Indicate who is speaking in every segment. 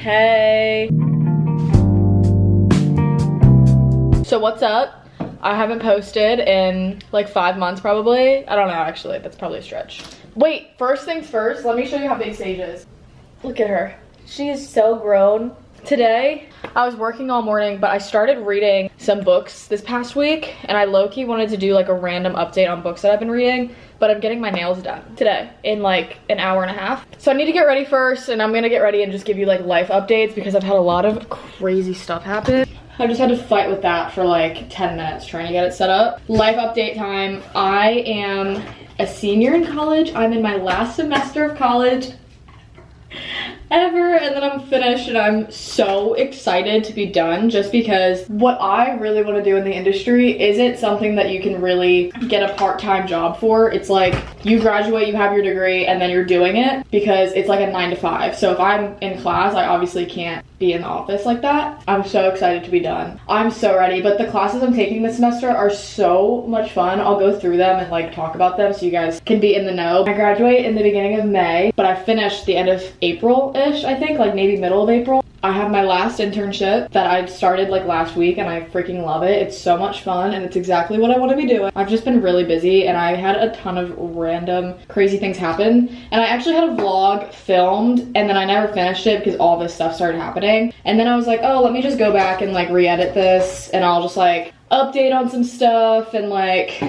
Speaker 1: Hey. So what's up? I haven't posted in like 5 months probably. I don't know, actually, that's probably a stretch. Wait, first things first, let me show you how big Sage is. Look at her. She is so grown. Today, I was working all morning, but I started reading some books this past week, and I low-key wanted to do like a random update on books that I've been reading, but I'm getting my nails done today in like an hour and a half. So I need to get ready first, and I'm gonna get ready and just give you like life updates because I've had a lot of crazy stuff happen. I just had to fight with that for like 10 minutes trying to get it set up. Life update time. I am a senior in college. I'm in my last semester of college ever, and then I'm finished, and I'm so excited to be done just because what I really want to do in the industry isn't something that you can really get a part-time job for. It's like you graduate, you have your degree, and then you're doing it because it's like a 9 to 5. So if I'm in class, I obviously can't be in the office like that. I'm so excited to be done. I'm so ready, but the classes I'm taking this semester are so much fun. I'll go through them and like talk about them so you guys can be in the know. I graduate in the beginning of May, but I finished the end of April-ish, I think, like maybe middle of April. I have my last internship that I started like last week, and I freaking love it. It's so much fun, and it's exactly what I want to be doing. I've just been really busy, and I had a ton of random crazy things happen, and I actually had a vlog filmed, and then I never finished it because all this stuff started happening. And then I was like, oh, let me just go back and like re-edit this, and I'll just like update on some stuff and like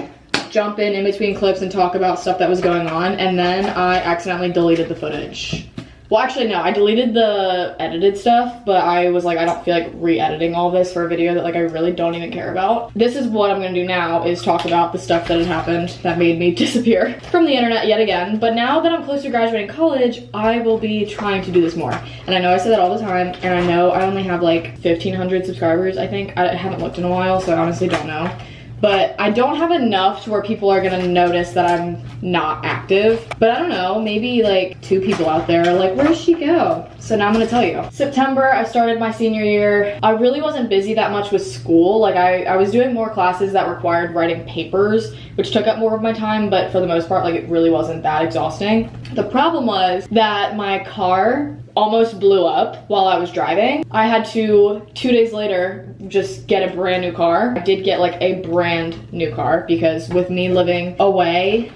Speaker 1: jump in between clips and talk about stuff that was going on. And then I accidentally deleted the footage. Well, actually, no, I deleted the edited stuff, but I was like, I don't feel like re-editing all this for a video that like I really don't even care about. This is what I'm gonna do now, is talk about the stuff that had happened that made me disappear from the internet yet again. But now that I'm close to graduating college, I will be trying to do this more. And I know I say that all the time, and I know I only have like 1,500 subscribers, I think. I haven't looked in a while, so I honestly don't know. But I don't have enough to where people are gonna notice that I'm not active. But I don't know, maybe like 2 people out there are like, where does she go? So now I'm gonna tell you. September, I started my senior year. I really wasn't busy that much with school. Like I was doing more classes that required writing papers, which took up more of my time, but for the most part, like it really wasn't that exhausting. The problem was that my car almost blew up while I was driving. I had to, 2 days later, just get a brand new car. I did get like a brand new car because with me living away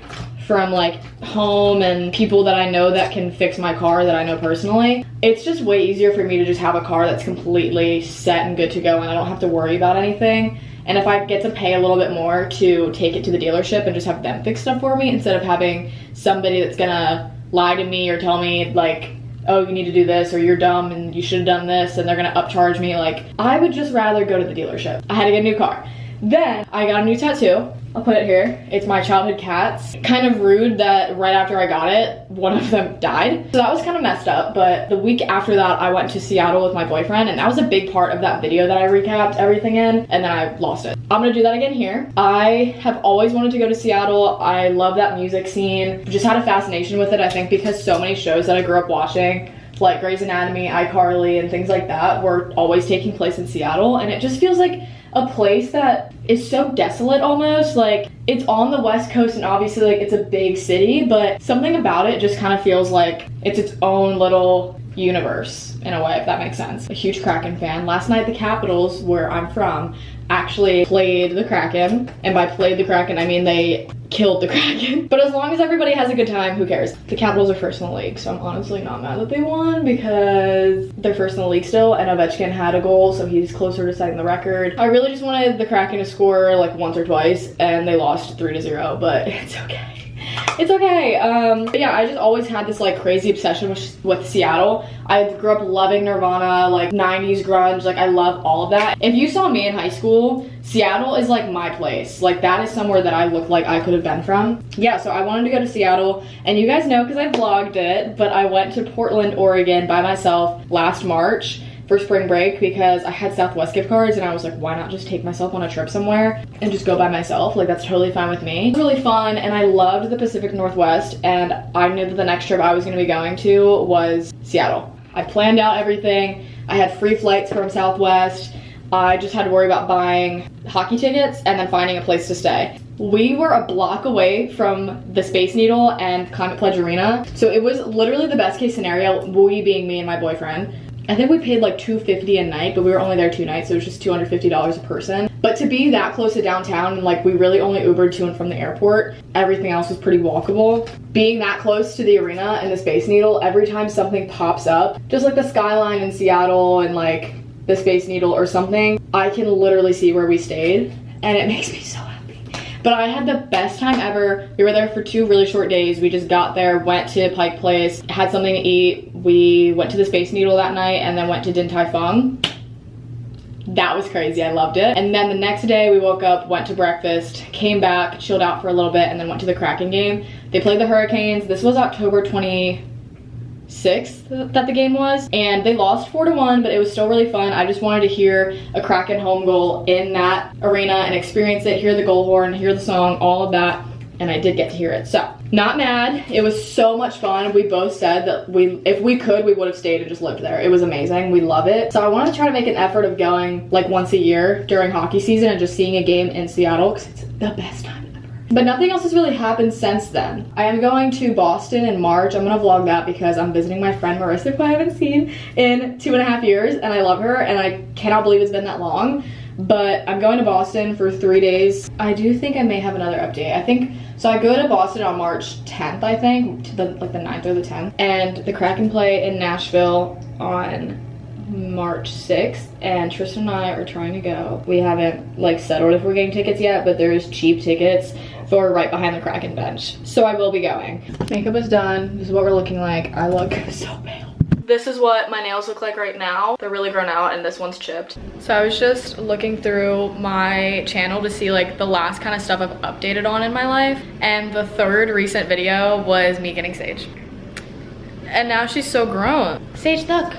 Speaker 1: from like home and people that I know that can fix my car that I know personally, it's just way easier for me to just have a car that's completely set and good to go, and I don't have to worry about anything. And if I get to pay a little bit more to take it to the dealership and just have them fix stuff for me instead of having somebody that's gonna lie to me or tell me like, oh, you need to do this, or you're dumb and you should have done this, and they're gonna upcharge me, like, I would just rather go to the dealership. I had to get a new car. Then I got a new tattoo. I'll put it here. It's my childhood cat's. Kind of rude that right after I got it, one of them died. So that was kind of messed up, but the week after that, I went to Seattle with my boyfriend, and that was a big part of that video that I recapped everything in, and then I lost it. I'm gonna do that again here. I have always wanted to go to Seattle. I love that music scene. Just had a fascination with it, I think, because so many shows that I grew up watching, like Grey's Anatomy, iCarly, and things like that, were always taking place in Seattle, and it just feels like a place that is so desolate almost. Like, it's on the West Coast, and obviously like it's a big city, but something about it just kind of feels like it's its own little universe in a way, if that makes sense. A huge Kraken fan. Last night the Capitals, where I'm from, actually played the Kraken, and by played the Kraken I mean they killed the Kraken. But as long as everybody has a good time, who cares? The Capitals are first in the league, so I'm honestly not mad that they won because they're first in the league still, and Ovechkin had a goal, so he's closer to setting the record. I really just wanted the Kraken to score like once or twice, and they lost 3-0, but it's okay. It's okay. But yeah, I just always had this like crazy obsession with Seattle. I grew up loving Nirvana, like 90s grunge, like I love all of that. If you saw me in high school, Seattle is like my place. Like that is somewhere that I look like I could have been from. Yeah, so I wanted to go to Seattle, and you guys know because I vlogged it, but I went to Portland, Oregon by myself last March for spring break because I had Southwest gift cards, and I was like, why not just take myself on a trip somewhere and just go by myself? Like, that's totally fine with me. It was really fun, and I loved the Pacific Northwest, and I knew that the next trip I was gonna be going to was Seattle. I planned out everything. I had free flights from Southwest. I just had to worry about buying hockey tickets and then finding a place to stay. We were a block away from the Space Needle and Climate Pledge Arena, so it was literally the best case scenario, we being me and my boyfriend, I think we paid like $250 a night, but we were only there 2 nights, so it was just $250 a person. But to be that close to downtown, and like we really only Ubered to and from the airport, everything else was pretty walkable. Being that close to the arena and the Space Needle, every time something pops up, just like the skyline in Seattle and like the Space Needle or something, I can literally see where we stayed, and it makes me so happy. But I had the best time ever. We were there for 2 really short days. We just got there, went to Pike Place, had something to eat. We went to the Space Needle that night and then went to Din Tai Fung. That was crazy, I loved it. And then the next day we woke up, went to breakfast, came back, chilled out for a little bit, and then went to the Kraken game. They played the Hurricanes. This was October 26th that the game was, and they lost 4-1, but it was still really fun. I just wanted to hear a Kraken home goal in that arena and experience it, hear the goal horn, hear the song, all of that, and I did get to hear it. So, not mad. It was so much fun. We both said that if we could, we would have stayed and just lived there. It was amazing. We love it. So I want to try to make an effort of going like once a year during hockey season and just seeing a game in Seattle, because it's the best time. But nothing else has really happened since then. I am going to Boston in March. I'm gonna vlog that because I'm visiting my friend Marissa, who I haven't seen in 2.5 years, and I love her, and I cannot believe it's been that long. But I'm going to Boston for 3 days. I do think I may have another update. I think, so I go to Boston on March 10th, I think, to like the 9th or the 10th. And the Kraken play in Nashville on March 6th, and Tristan and I are trying to go. We haven't like settled if we're getting tickets yet, but there's cheap tickets for right behind the Kraken bench. So I will be going. Makeup is done. This is what we're looking like. I look so pale. This is what my nails look like right now. They're really grown out, and this one's chipped. So I was just looking through my channel to see like the last kind of stuff I've updated on in my life, and the 3rd recent video was me getting Sage. And now she's so grown. Sage, look.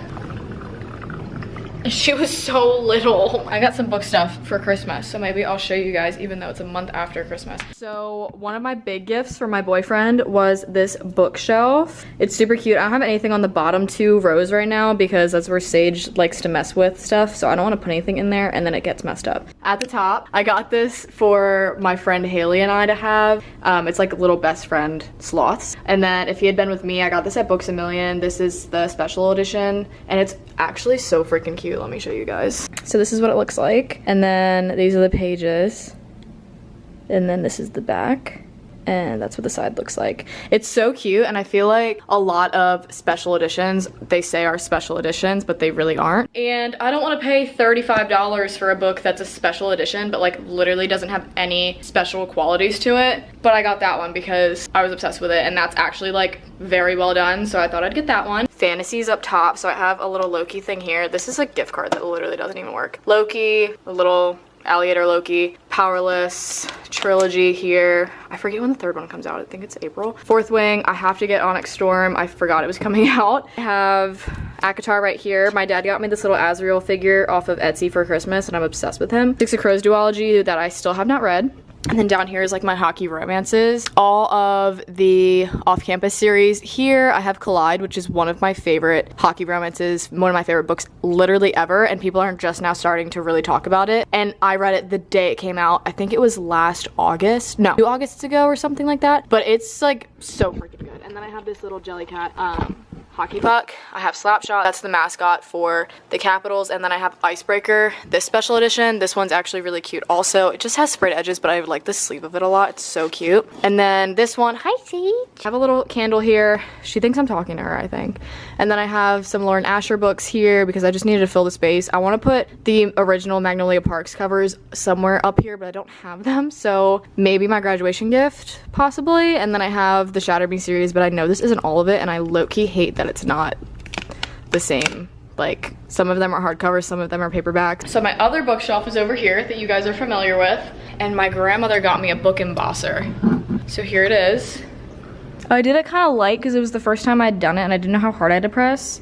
Speaker 1: She was so little. I got some book stuff for Christmas, so maybe I'll show you guys even though it's a month after Christmas. So one of my big gifts for my boyfriend was this bookshelf. It's super cute. I don't have anything on the bottom 2 rows right now because that's where Sage likes to mess with stuff, so I don't want to put anything in there and then it gets messed up. At the top, I got this for my friend Haley and I to have. It's like little best friend sloths. And then if he had been with me, I got this at Books A Million. This is the special edition, and it's actually so freaking cute. Let me show you guys. So this is what it looks like, and then these are the pages, and then this is the back, and that's what the side looks like. It's so cute, and I feel like a lot of special editions, they say are special editions, but they really aren't. And I don't want to pay $35 for a book that's a special edition, but like literally doesn't have any special qualities to it. But I got that one because I was obsessed with it, and that's actually like very well done, so I thought I'd get that one. Fantasies up top, so I have a little Loki thing here. This is a gift card that literally doesn't even work. Loki, a little alligator Loki, Powerless, Trilogy here. I forget when the 3rd one comes out. I think it's April. 4th Wing, I have to get Onyx Storm. I forgot it was coming out. I have Akatar right here. My dad got me this little Azrael figure off of Etsy for Christmas, and I'm obsessed with him. Six of Crows duology that I still have not read. And then down here is like my hockey romances. All of the off-campus series. Here I have Collide, which is one of my favorite hockey romances, one of my favorite books literally ever, and people aren't just now starting to really talk about it. And I read it the day it came out. I think it was last August. No, 2 Augusts ago or something like that. But it's like so freaking good. And then I have this little Jellycat hockey puck. I have Slapshot, that's the mascot for the Capitals, and then I have Icebreaker, this special edition. This one's actually really cute also. It just has sprayed edges, but I like the sleeve of it a lot. It's so cute. And then this one, hi Sage. I have a little candle here. She thinks I'm talking to her, I think. And then I have some Lauren Asher books here because I just needed to fill the space. I want to put the original Magnolia Parks covers somewhere up here, but I don't have them, so maybe my graduation gift, possibly. And then I have the Shatter Me series, but I know this isn't all of it, and I low-key hate that it's not the same. Like, some of them are hardcovers, some of them are paperback. So my other bookshelf is over here that you guys are familiar with, and my grandmother got me a book embosser. So here it is. I did it kind of light because it was the first time I'd done it and I didn't know how hard I had to press,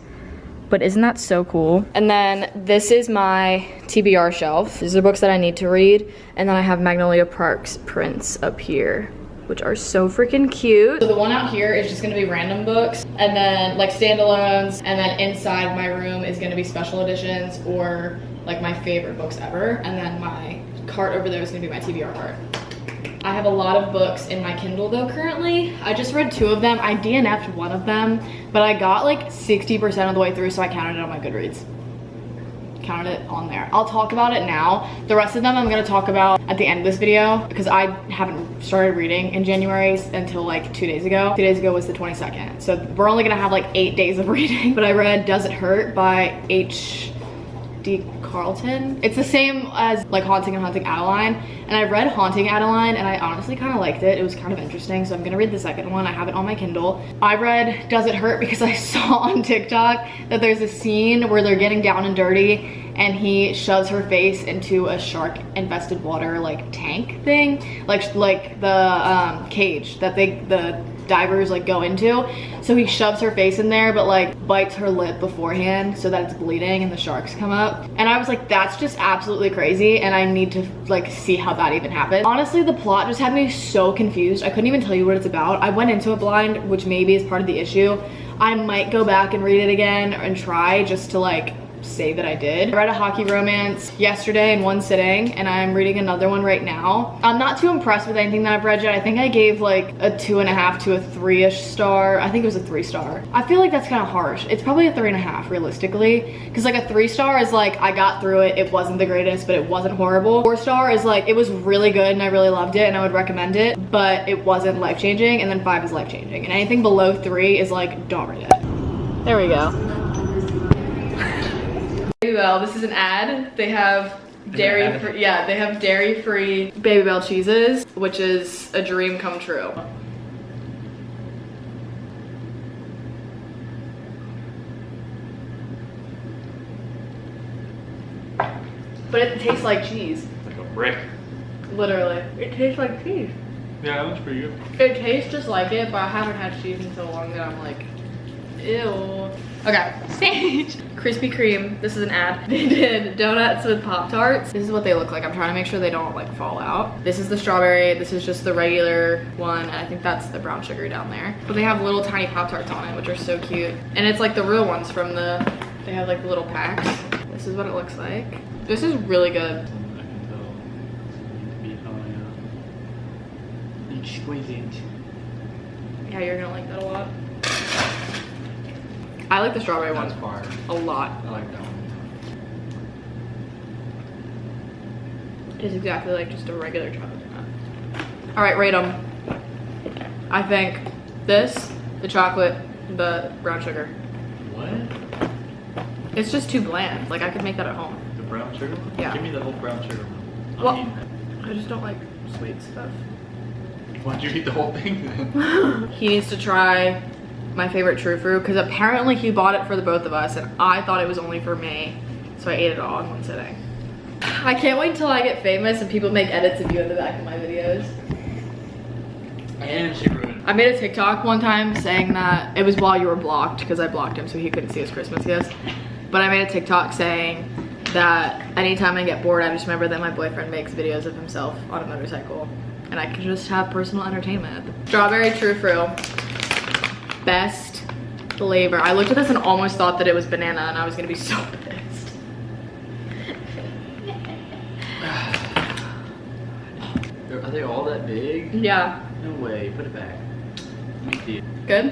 Speaker 1: but isn't that so cool? And then this is my TBR shelf. These are books that I need to read, and then I have Magnolia Parks prints up here, which are so freaking cute. So the one out here is just gonna be random books, and then like standalones, and then inside my room is gonna be special editions or like my favorite books ever, and then my cart over there is gonna be my TBR cart. I have a lot of books in my Kindle though currently. I just read 2 of them. I DNF'd one of them, but I got like 60% of the way through, so I counted it on my Goodreads. Counted it on there. I'll talk about it now. The rest of them I'm gonna talk about at the end of this video because I haven't started reading in January until like 2 days ago. 2 days ago was the 22nd. So we're only gonna have like 8 days of reading. But I read Does It Hurt by H.D. Carlton. It's the same as like Haunting and Haunting Adeline. And I read Haunting Adeline and I honestly kind of liked it. It was kind of interesting. So I'm gonna read the second one. I have it on my Kindle. I read Does It Hurt because I saw on TikTok that there's a scene where they're getting down and dirty and he shoves her face into a shark infested water like tank thing. Like the cage that the divers like go into. So he shoves her face in there but like bites her lip beforehand so that it's bleeding and the sharks come up. And I was like, that's just absolutely crazy and I need to like see how that even happened. Honestly, the plot just had me so confused. I couldn't even tell you what it's about. I went into it blind, which maybe is part of the issue. I might go back and read it again and try just to like say that I did. I read a hockey romance yesterday in one sitting and I'm reading another one right now. I'm not too impressed with anything that I've read yet. I think I gave like a 2.5 to a 3-ish star. I think it was a 3-star. I feel like that's kind of harsh. It's probably a 3.5 realistically, because like a 3-star is like I got through it. It wasn't the greatest, but it wasn't horrible. 4-star is like it was really good and I really loved it and I would recommend it, but it wasn't life-changing. And then 5 is life-changing, and anything below 3 is like don't read it. There we go. Babybel, this is an ad. They have dairy-free, yeah, they have dairy-free Babybel cheeses, which is a dream come true. But it tastes like cheese.
Speaker 2: Like a brick.
Speaker 1: Literally. It tastes like cheese.
Speaker 2: Yeah, that was pretty good.
Speaker 1: It tastes just like it, but I haven't had cheese in so long that I'm like, ew. Okay, stage. Krispy Kreme, this is an ad. They did donuts with Pop-Tarts. This is what they look like. I'm trying to make sure they don't like fall out. This is the strawberry, this is just the regular one, and I think that's the brown sugar down there. But they have little tiny Pop-Tarts on it, which are so cute. And it's like the real ones from they have like the little packs. This is what it looks like. This is really good.
Speaker 2: I can tell. Exquisite.
Speaker 1: Yeah, you're gonna like that a lot. I like the strawberry one a lot.
Speaker 2: I like that one.
Speaker 1: It's exactly like just a regular chocolate donut. All right, rate them. I think this, the chocolate, the brown sugar.
Speaker 2: What?
Speaker 1: It's just too bland. Like I could make that at home.
Speaker 2: The brown sugar one?
Speaker 1: Yeah.
Speaker 2: Give me the whole brown sugar one.
Speaker 1: Well,
Speaker 2: I'm eating it.
Speaker 1: I just don't like sweet stuff.
Speaker 2: Why'd you eat the whole thing then?
Speaker 1: He needs to try my favorite true fruit because apparently he bought it for the both of us and I thought it was only for me, so I ate it all in one sitting. I can't wait until I get famous and people make edits of you in the back of my videos.
Speaker 2: And she ruined.
Speaker 1: I made a TikTok one time saying that it was while you were blocked because I blocked him so he couldn't see his Christmas gifts, but I made a TikTok saying that anytime I get bored I just remember that my boyfriend makes videos of himself on a motorcycle and I can just have personal entertainment. Strawberry true fruit. Best flavor. I looked at this and almost thought that it was banana and I was gonna be so pissed.
Speaker 2: Are they all that big?
Speaker 1: Yeah.
Speaker 2: No way. Put it back. Let me see it.
Speaker 1: Good?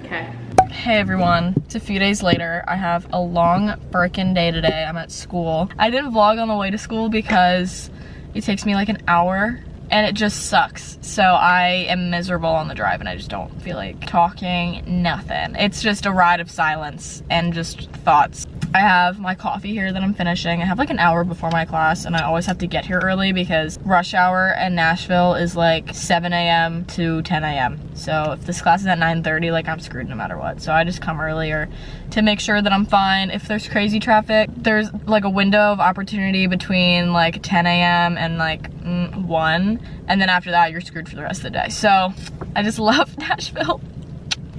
Speaker 1: Okay. Hey everyone, it's a few days later. I have a long frickin' day today. I'm at school. I didn't vlog on the way to school because it takes me like an hour and it just sucks. So I am miserable on the drive and I just don't feel like talking, nothing. It's just a ride of silence and just thoughts. I have my coffee here that I'm finishing. I have like an hour before my class and I always have to get here early because rush hour in Nashville is like 7 a.m. to 10 a.m. So if this class is at 9:30, like I'm screwed no matter what. So I just come earlier to make sure that I'm fine. If there's crazy traffic, there's like a window of opportunity between like 10 a.m. and like 1. And then after that, you're screwed for the rest of the day. So I just love Nashville.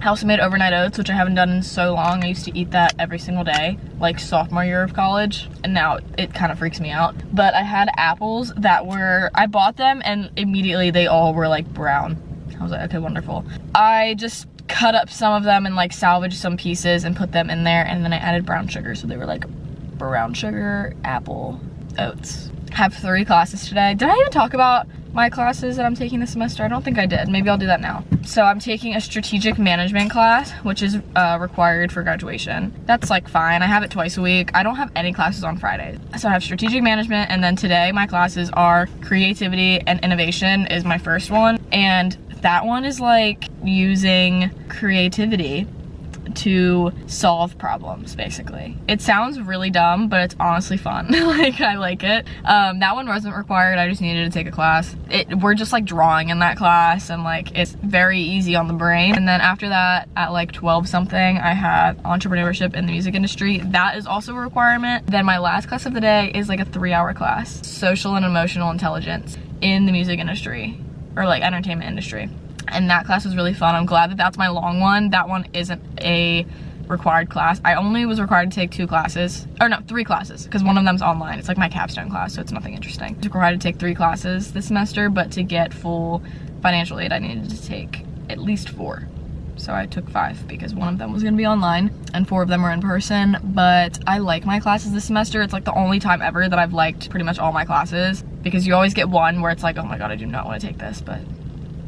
Speaker 1: I also made overnight oats, which I haven't done in so long. I used to eat that every single day, like sophomore year of college, and now it kind of freaks me out. But I had apples that were, I bought them and immediately they all were like brown. I was like, okay, wonderful. I just cut up some of them and like salvaged some pieces and put them in there, and then I added brown sugar, so they were like brown sugar apple oats. have 3 classes today. Did I even talk about my classes that I'm taking this semester? I don't think I did. Maybe I'll do that now. So I'm taking a strategic management class, which is required for graduation. That's like fine. I have it twice a week. I don't have any classes on Fridays. So I have strategic management, and then today my classes are creativity and innovation is my first one. And that one is like using creativity to solve problems, basically. It sounds really dumb, but it's honestly fun. Like, I like it. That one wasn't required. I just needed to take a class. We're just like drawing in that class, and like it's very easy on the brain. And then after that, at like 12 something, I had entrepreneurship in the music industry. That is also a requirement. Then my last class of the day is like a 3-hour class, social and emotional intelligence in the music industry, or like entertainment industry. And that class was really fun. I'm glad that that's my long one. That one isn't a required class. I only was required to take 2 classes, or no, 3 classes, because one of them's online. It's like my capstone class, so it's nothing interesting. I was required to take 3 classes this semester, but to get full financial aid, I needed to take at least 4. So I took 5 because one of them was gonna be online and 4 of them were in person. But I like my classes this semester. It's like the only time ever that I've liked pretty much all my classes, because you always get one where it's like, oh my god, I do not want to take this, but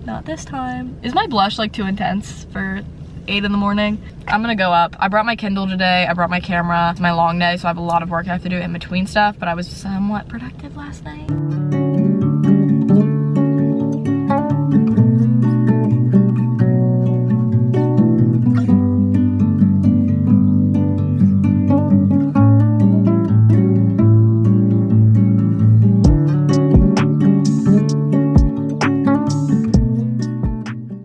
Speaker 1: not this time. Is my blush like too intense for 8 in the morning? I'm gonna go up. I brought my Kindle today. I brought my camera. It's my long day, so I have a lot of work I have to do in between stuff, but I was somewhat productive last night.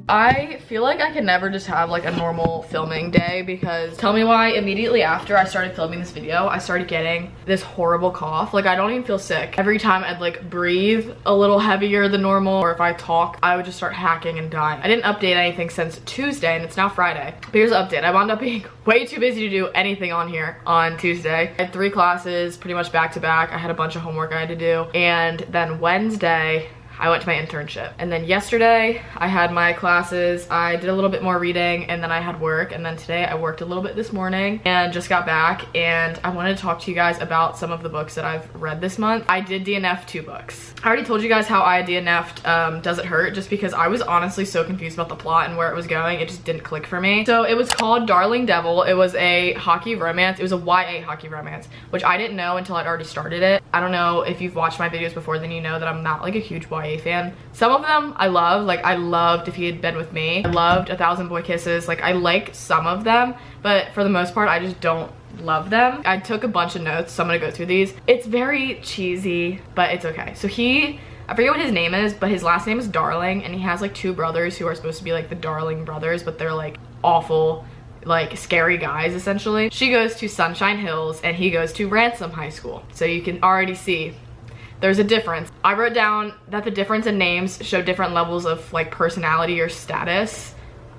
Speaker 1: I feel like I can never just have like a normal filming day, because tell me why immediately after I started filming this video, I started getting this horrible cough. Like, I don't even feel sick. Every time I'd like breathe a little heavier than normal, or if I talk, I would just start hacking and dying. I didn't update anything since Tuesday, and it's now Friday. But here's the update. I wound up being way too busy to do anything on here on Tuesday. I had 3 classes pretty much back to back. I had a bunch of homework I had to do. And then Wednesday, I went to my internship. And then yesterday I had my classes. I did a little bit more reading, and then I had work. And then today I worked a little bit this morning and just got back. And I wanted to talk to you guys about some of the books that I've read this month. I did DNF 2 books. I already told you guys how I DNF'd Does It Hurt, just because I was honestly so confused about the plot and where it was going. It just didn't click for me. So it was called Darling Devil. It was a hockey romance. It was a YA hockey romance, which I didn't know until I'd already started it. I don't know if you've watched my videos before, then you know that I'm not like a huge YA fan. Some of them I love. Like, I loved If He Had Been With Me. I loved 1,000 Boy Kisses. Like, I like some of them, but for the most part I just don't love them. I took a bunch of notes, so I'm gonna go through these. It's very cheesy, but it's okay. So I forget what his name is, but his last name is Darling, and he has like 2 brothers who are supposed to be like the Darling brothers, but they're like awful, like scary guys essentially. She goes to Sunshine Hills and he goes to Ransom High School. So you can already see there's a difference. I wrote down that the difference in names show different levels of like personality or status.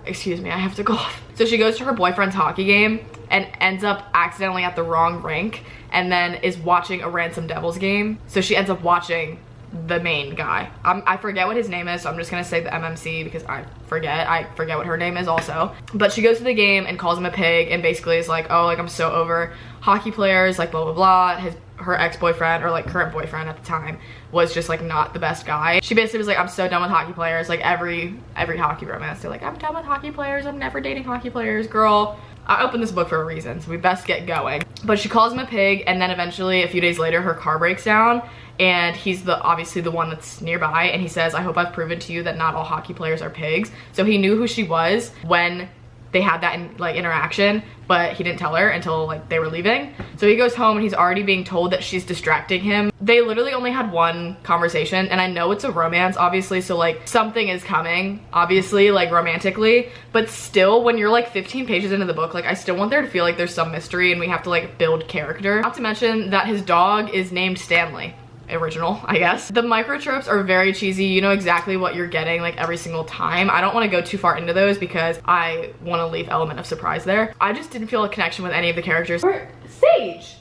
Speaker 1: Excuse me, I have to cough. So she goes to her boyfriend's hockey game and ends up accidentally at the wrong rink, and then is watching a Ransom Devils game. So she ends up watching the main guy. I forget what his name is, so I'm just gonna say the MMC because I forget what her name is also. But she goes to the game and calls him a pig, and basically is like, oh, like I'm so over hockey players, like blah blah blah. Her ex-boyfriend, or like current boyfriend at the time, was just like not the best guy. She basically was like, I'm so done with hockey players. Like every hockey romance, they're like, I'm done with hockey players, I'm never dating hockey players. Girl, I opened this book for a reason, so we best get going. But she calls him a pig, and then eventually a few days later her car breaks down, and he's obviously the one that's nearby, and he says, I hope I've proven to you that not all hockey players are pigs. So he knew who she was when they had that interaction, but he didn't tell her until like they were leaving. So he goes home and he's already being told that she's distracting him. They literally only had one conversation, and I know it's a romance obviously, so like something is coming obviously, like romantically, but still when you're like 15 pages into the book, like I still want there to feel like there's some mystery and we have to like build character. Not to mention that his dog is named Stanley. Original, I guess. The micro tropes are very cheesy. You know exactly what you're getting like every single time. I don't want to go too far into those because I want to leave element of surprise there. I just didn't feel a connection with any of the characters. Sage,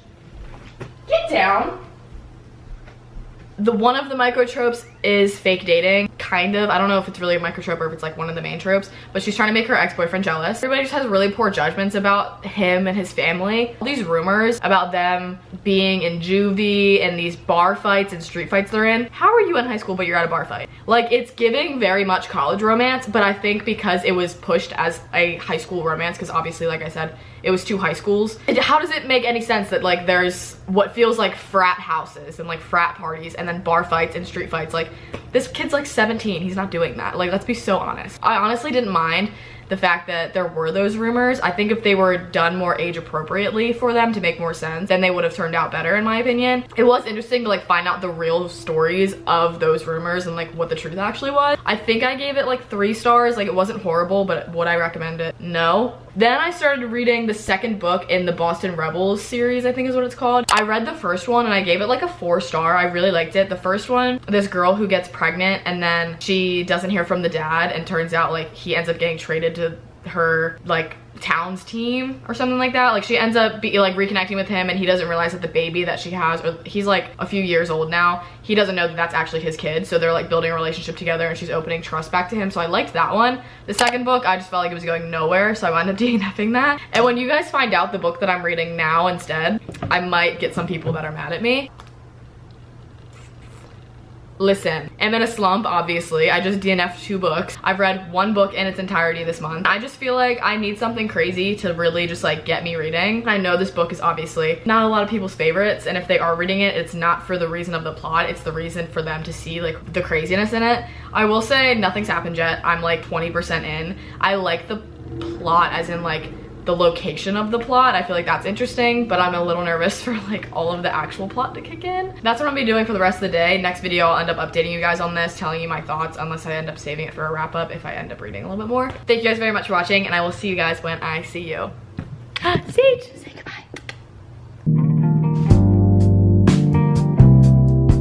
Speaker 1: get down. One of the micro tropes is fake dating, kind of. I don't know if it's really a microtrope or if it's like one of the main tropes, but she's trying to make her ex-boyfriend jealous. Everybody just has really poor judgments about him and his family. All these rumors about them being in juvie and these bar fights and street fights they're in. How are you in high school but you're at a bar fight? Like, it's giving very much college romance, but I think because it was pushed as a high school romance, because obviously, like I said, it was 2 high schools. How does it make any sense that like there's what feels like frat houses and like frat parties and then bar fights and street fights? Like, this kid's like 17, he's not doing that. Like, let's be so honest. I honestly didn't mind the fact that there were those rumors. I think if they were done more age appropriately for them to make more sense, then they would have turned out better in my opinion. It was interesting to like find out the real stories of those rumors and like what the truth actually was. I think I gave it like 3 stars. Like, it wasn't horrible, but would I recommend it? No. Then I started reading the second book in the Boston Rebels series, I think is what it's called. I read the first one and I gave it like a 4 star. I really liked it. The first one, this girl who gets pregnant and then she doesn't hear from the dad, and turns out like he ends up getting traded to her like town's team or something like that. Like, she ends up like reconnecting with him, and he doesn't realize that the baby that she has, or he's like a few years old now, he doesn't know that that's actually his kid. So they're like building a relationship together and she's opening trust back to him. So I liked that one. The second book, I just felt like it was going nowhere, so I wound up DNFing that. And when you guys find out the book that I'm reading now instead, I might get some people that are mad at me. Listen, I'm in a slump, obviously. I just DNF'd 2 books. I've read 1 book in its entirety this month. I just feel like I need something crazy to really just like get me reading. I know this book is obviously not a lot of people's favorites, and if they are reading it, it's not for the reason of the plot, it's the reason for them to see like the craziness in it. I will say nothing's happened yet. I'm like 20% in. I like the plot, as in like the location of the plot. I feel like that's interesting, but I'm a little nervous for like all of the actual plot to kick in. That's what I'm gonna be doing for the rest of the day. Next video, I'll end up updating you guys on this, telling you my thoughts, unless I end up saving it for a wrap up if I end up reading a little bit more. Thank you guys very much for watching, and I will see you guys when I see you. Sage!